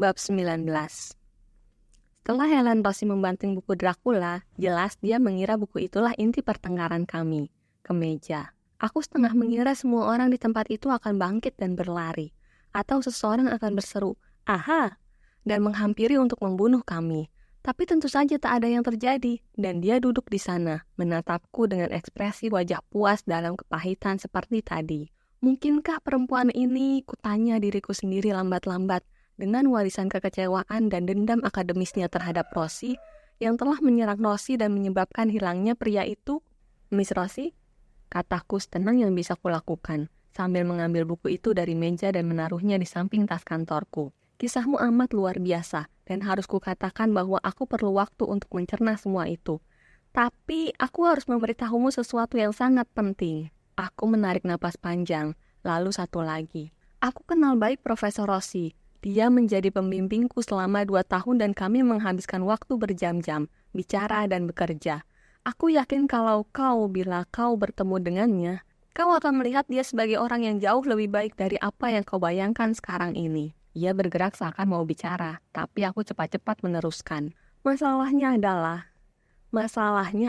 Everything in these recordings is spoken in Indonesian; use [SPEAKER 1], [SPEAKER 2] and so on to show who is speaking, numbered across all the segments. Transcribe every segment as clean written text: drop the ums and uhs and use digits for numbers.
[SPEAKER 1] Bab 19. Setelah Helen Rossi membanting buku Dracula, jelas dia mengira buku itulah inti pertengkaran kami. Ke meja. Aku setengah mengira semua orang di tempat itu akan bangkit dan berlari. Atau seseorang akan berseru, "Aha!" dan menghampiri untuk membunuh kami. Tapi tentu saja tak ada yang terjadi, dan dia duduk di sana, menatapku dengan ekspresi wajah puas dalam kepahitan seperti tadi. Mungkinkah perempuan ini, kutanya diriku sendiri lambat-lambat, dengan warisan kekecewaan dan dendam akademisnya terhadap Rossi yang telah menyerang Rossi dan menyebabkan hilangnya pria itu? "Miss Rossi," kataku setenang yang bisa kulakukan, sambil mengambil buku itu dari meja dan menaruhnya di samping tas kantorku. "Kisahmu amat luar biasa, dan harus kukatakan bahwa aku perlu waktu untuk mencerna semua itu. Tapi aku harus memberitahumu sesuatu yang sangat penting." Aku menarik napas panjang, lalu satu lagi. "Aku kenal baik Profesor Rossi. Dia menjadi pembimbingku selama 2 tahun dan kami menghabiskan waktu berjam-jam, bicara dan bekerja. Aku yakin bila kau bertemu dengannya, kau akan melihat dia sebagai orang yang jauh lebih baik dari apa yang kau bayangkan sekarang ini." Ia bergerak seakan mau bicara, tapi aku cepat-cepat meneruskan. Masalahnya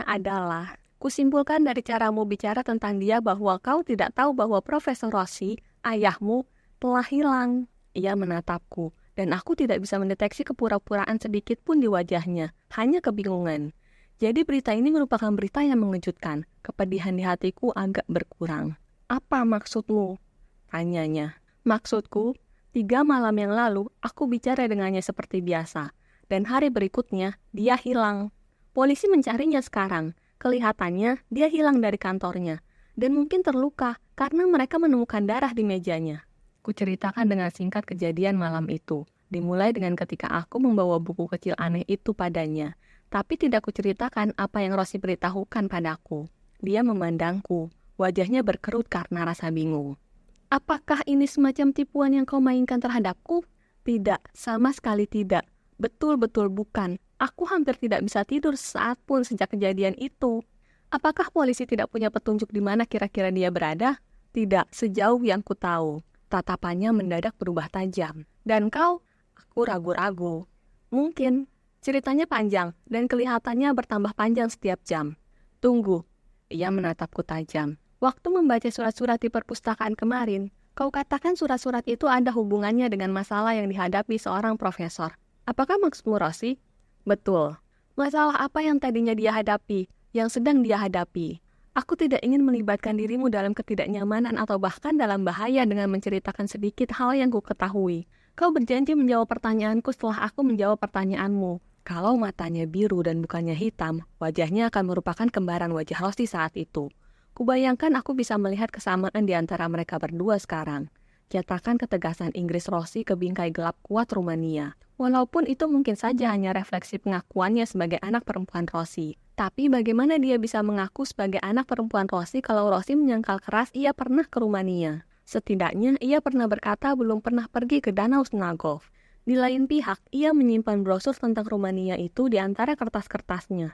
[SPEAKER 1] adalah, kusimpulkan dari caramu bicara tentang dia bahwa kau tidak tahu bahwa Profesor Rossi, ayahmu, telah hilang. Ia menatapku, dan aku tidak bisa mendeteksi kepura-puraan sedikit pun di wajahnya, hanya kebingungan. Jadi berita ini merupakan berita yang mengejutkan. Kepedihan di hatiku agak berkurang. "Apa maksudmu?" tanyanya. "Maksudku, 3 malam yang lalu aku bicara dengannya seperti biasa, dan hari berikutnya dia hilang. Polisi mencarinya sekarang. Kelihatannya dia hilang dari kantornya, dan mungkin terluka karena mereka menemukan darah di mejanya." Kuceritakan dengan singkat kejadian malam itu, dimulai dengan ketika aku membawa buku kecil aneh itu padanya. Tapi tidak kuceritakan apa yang Rossi beritahukan padaku. Dia memandangku, wajahnya berkerut karena rasa bingung. "Apakah ini semacam tipuan yang kau mainkan terhadapku?" "Tidak, sama sekali tidak. Betul-betul bukan. Aku hampir tidak bisa tidur sesaat pun sejak kejadian itu." "Apakah polisi tidak punya petunjuk di mana kira-kira dia berada?" "Tidak, sejauh yang ku tahu." Tatapannya mendadak berubah tajam. "Dan kau?" Aku ragu-ragu. "Mungkin." Ceritanya panjang, dan kelihatannya bertambah panjang setiap jam. "Tunggu." Ia menatapku tajam. "Waktu membaca surat-surat di perpustakaan kemarin, kau katakan surat-surat itu ada hubungannya dengan masalah yang dihadapi seorang profesor. Apakah maksudmu Rossi?" "Betul." "Masalah apa yang tadinya dia hadapi, yang sedang dia hadapi?" "Aku tidak ingin melibatkan dirimu dalam ketidaknyamanan atau bahkan dalam bahaya dengan menceritakan sedikit hal yang ku ketahui. Kau berjanji menjawab pertanyaanku setelah aku menjawab pertanyaanmu." Kalau matanya biru dan bukannya hitam, wajahnya akan merupakan kembaran wajah Rossi saat itu. Kubayangkan aku bisa melihat kesamaan di antara mereka berdua sekarang. Nyatakan ketegasan Inggris Rossi ke bingkai gelap kuat Rumania. Walaupun itu mungkin saja hanya refleksi pengakuannya sebagai anak perempuan Rossi. Tapi bagaimana dia bisa mengaku sebagai anak perempuan Rossi kalau Rossi menyangkal keras ia pernah ke Rumania? Setidaknya ia pernah berkata belum pernah pergi ke Danau Snagov. Di lain pihak, ia menyimpan brosur tentang Rumania itu di antara kertas-kertasnya.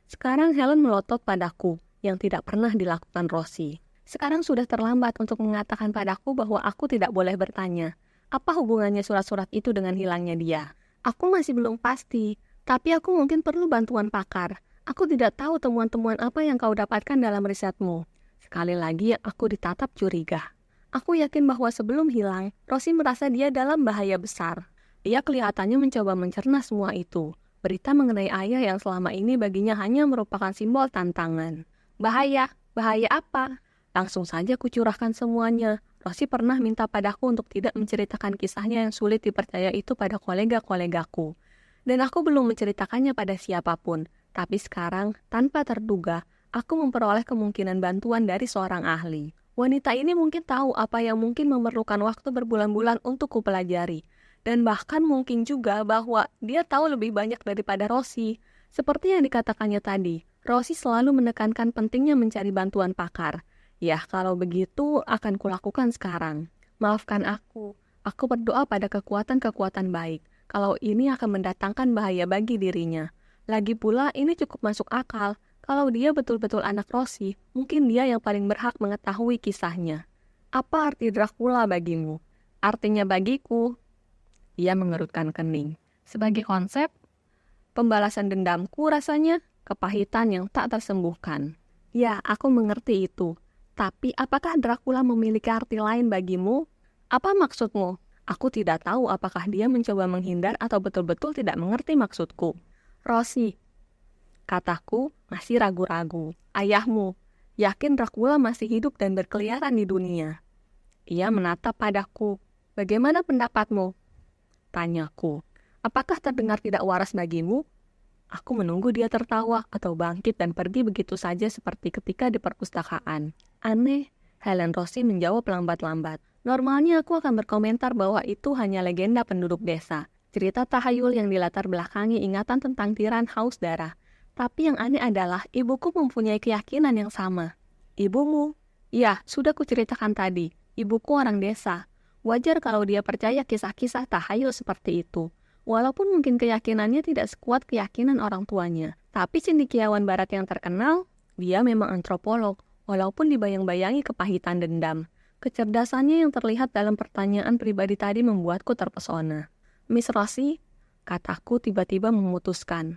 [SPEAKER 1] Sekarang Helen melotot padaku, yang tidak pernah dilakukan Rossi. Sekarang sudah terlambat untuk mengatakan padaku bahwa aku tidak boleh bertanya. Apa hubungannya surat-surat itu dengan hilangnya dia? Aku masih belum pasti, tapi aku mungkin perlu bantuan pakar. Aku tidak tahu temuan-temuan apa yang kau dapatkan dalam risetmu. Sekali lagi aku ditatap curiga. Aku yakin bahwa sebelum hilang, Rossi merasa dia dalam bahaya besar. Ia kelihatannya mencoba mencerna semua itu. Berita mengenai ayah yang selama ini baginya hanya merupakan simbol tantangan. "Bahaya? Bahaya apa?" Langsung saja kucurahkan semuanya. Rossi pernah minta padaku untuk tidak menceritakan kisahnya yang sulit dipercaya itu pada kolega-kolegaku. Dan aku belum menceritakannya pada siapapun. Tapi sekarang, tanpa terduga, aku memperoleh kemungkinan bantuan dari seorang ahli. Wanita ini mungkin tahu apa yang mungkin memerlukan waktu berbulan-bulan untuk kupelajari. Dan bahkan mungkin juga bahwa dia tahu lebih banyak daripada Rossi. Seperti yang dikatakannya tadi, Rossi selalu menekankan pentingnya mencari bantuan pakar. Ya, kalau begitu akan kulakukan sekarang. Maafkan aku. Aku berdoa pada kekuatan-kekuatan baik. Kalau ini akan mendatangkan bahaya bagi dirinya. Lagi pula ini cukup masuk akal. Kalau dia betul-betul anak Rossi, mungkin dia yang paling berhak mengetahui kisahnya. "Apa arti Dracula bagimu?" "Artinya bagiku," Ia mengerutkan kening. Sebagai konsep, pembalasan dendamku rasanya kepahitan yang tak tersembuhkan. Ya, aku mengerti itu. Tapi apakah Dracula memiliki arti lain bagimu? Apa maksudmu? Aku tidak tahu apakah dia mencoba menghindar atau betul-betul tidak mengerti maksudku. Rosie, kataku masih ragu-ragu. Ayahmu, yakin Dracula masih hidup dan berkeliaran di dunia? Ia menatap padaku. Bagaimana pendapatmu? Tanyaku. Apakah terdengar tidak waras bagimu? Aku menunggu dia tertawa atau bangkit dan pergi begitu saja seperti ketika di perpustakaan. Aneh, Helen Rosie menjawab lambat-lambat. Normalnya aku akan berkomentar bahwa itu hanya legenda penduduk desa. Cerita tahayul yang dilatar belakangi ingatan tentang tiran haus darah. Tapi yang aneh adalah ibuku mempunyai keyakinan yang sama. Ibumu? Ya, sudah kuceritakan tadi. Ibuku orang desa. Wajar kalau dia percaya kisah-kisah tahayul seperti itu. Walaupun mungkin keyakinannya tidak sekuat keyakinan orang tuanya. Tapi cendekiawan barat yang terkenal, dia memang antropolog, walaupun dibayang-bayangi kepahitan dendam. Kecerdasannya yang terlihat dalam pertanyaan pribadi tadi membuatku terpesona. Miss Rosie, kataku tiba-tiba memutuskan.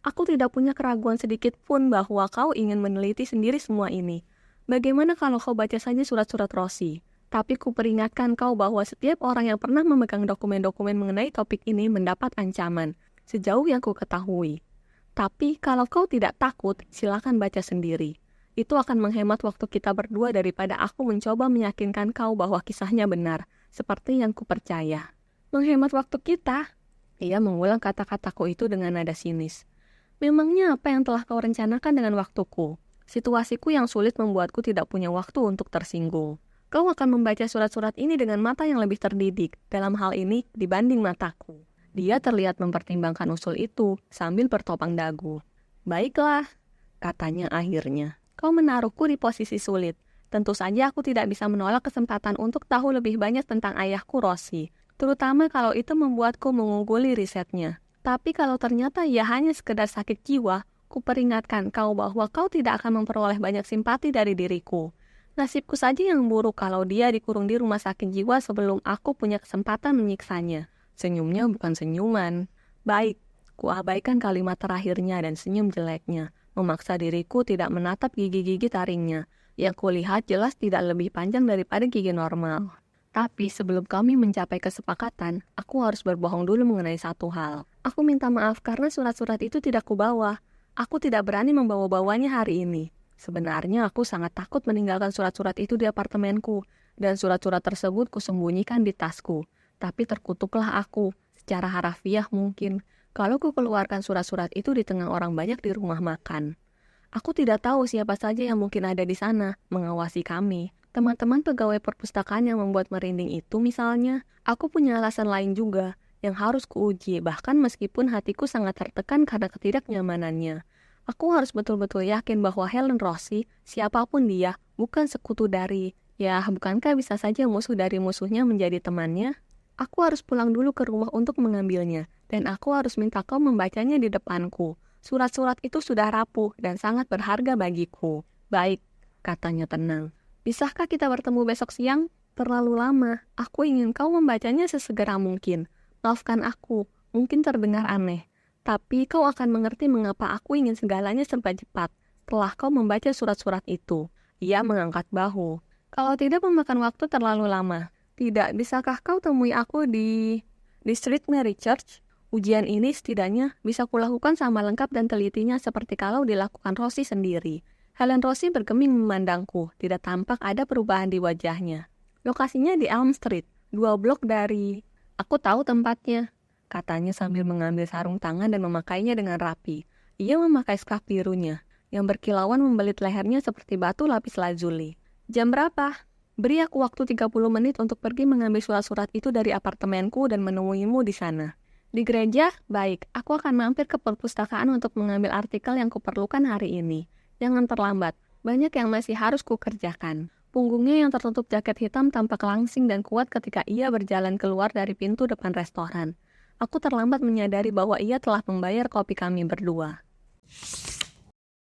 [SPEAKER 1] Aku tidak punya keraguan sedikit pun bahwa kau ingin meneliti sendiri semua ini. Bagaimana kalau kau baca saja surat-surat Rosie? Tapi ku peringatkan kau bahwa setiap orang yang pernah memegang dokumen-dokumen mengenai topik ini mendapat ancaman, sejauh yang ku ketahui. Tapi kalau kau tidak takut, silakan baca sendiri. Itu akan menghemat waktu kita berdua daripada aku mencoba meyakinkan kau bahwa kisahnya benar, seperti yang ku percaya. Menghemat waktu kita? Ia mengulang kata-kataku itu dengan nada sinis. Memangnya apa yang telah kau rencanakan dengan waktuku? Situasiku yang sulit membuatku tidak punya waktu untuk tersinggung. Kau akan membaca surat-surat ini dengan mata yang lebih terdidik dalam hal ini dibanding mataku. Dia terlihat mempertimbangkan usul itu sambil bertopang dagu. Baiklah, katanya akhirnya. Kau menaruhku di posisi sulit. Tentu saja aku tidak bisa menolak kesempatan untuk tahu lebih banyak tentang ayahku Rosie, terutama kalau itu membuatku mengungguli risetnya. Tapi kalau ternyata ia hanya sekedar sakit jiwa, ku peringatkan kau bahwa kau tidak akan memperoleh banyak simpati dari diriku. Nasibku saja yang buruk kalau dia dikurung di rumah sakit jiwa sebelum aku punya kesempatan menyiksanya. Senyumnya bukan senyuman. Baik, ku abaikan kalimat terakhirnya dan senyum jeleknya, memaksa diriku tidak menatap gigi-gigi taringnya, yang kulihat jelas tidak lebih panjang daripada gigi normal. Tapi sebelum kami mencapai kesepakatan, aku harus berbohong dulu mengenai satu hal. Aku minta maaf karena surat-surat itu tidak kubawa. Aku tidak berani membawa-bawanya hari ini. Sebenarnya aku sangat takut meninggalkan surat-surat itu di apartemenku, dan surat-surat tersebut kusembunyikan di tasku. Tapi terkutuklah aku, secara harafiah mungkin, kalau ku keluarkan surat-surat itu di tengah orang banyak di rumah makan. Aku tidak tahu siapa saja yang mungkin ada di sana, mengawasi kami. Teman-teman pegawai perpustakaan yang membuat merinding itu misalnya. Aku punya alasan lain juga, yang harus kuuji, bahkan meskipun hatiku sangat tertekan karena ketidaknyamanannya. Aku harus betul-betul yakin bahwa Helen Rosie, siapapun dia, bukan sekutu dari, bukankah bisa saja musuh dari musuhnya menjadi temannya? Aku harus pulang dulu ke rumah untuk mengambilnya, dan aku harus minta kau membacanya di depanku. Surat-surat itu sudah rapuh dan sangat berharga bagiku. Baik, katanya tenang. Bisakah kita bertemu besok siang? Terlalu lama, aku ingin kau membacanya sesegera mungkin. Maafkan aku, mungkin terdengar aneh. Tapi kau akan mengerti mengapa aku ingin segalanya serba cepat setelah kau membaca surat-surat itu. Ia mengangkat bahu. Kalau tidak memakan waktu terlalu lama. Tidak, bisakah kau temui aku di Street Mary Church? Ujian ini setidaknya bisa kulakukan sama lengkap dan telitinya seperti kalau dilakukan Rosie sendiri. Helen Rosie bergeming memandangku. Tidak tampak ada perubahan di wajahnya. Lokasinya di Elm Street, 2 blok dari... Aku tahu tempatnya, katanya sambil mengambil sarung tangan dan memakainya dengan rapi. Ia memakai skarf birunya, yang berkilauan membelit lehernya seperti batu lapis lazuli. Jam berapa? Beri aku waktu 30 menit untuk pergi mengambil surat-surat itu dari apartemenku dan menemuimu di sana. Di gereja? Baik, aku akan mampir ke perpustakaan untuk mengambil artikel yang kuperlukan hari ini. Jangan terlambat, banyak yang masih harus kukerjakan. Punggungnya yang tertutup jaket hitam tampak langsing dan kuat ketika ia berjalan keluar dari pintu depan restoran. Aku terlambat menyadari bahwa ia telah membayar kopi kami berdua.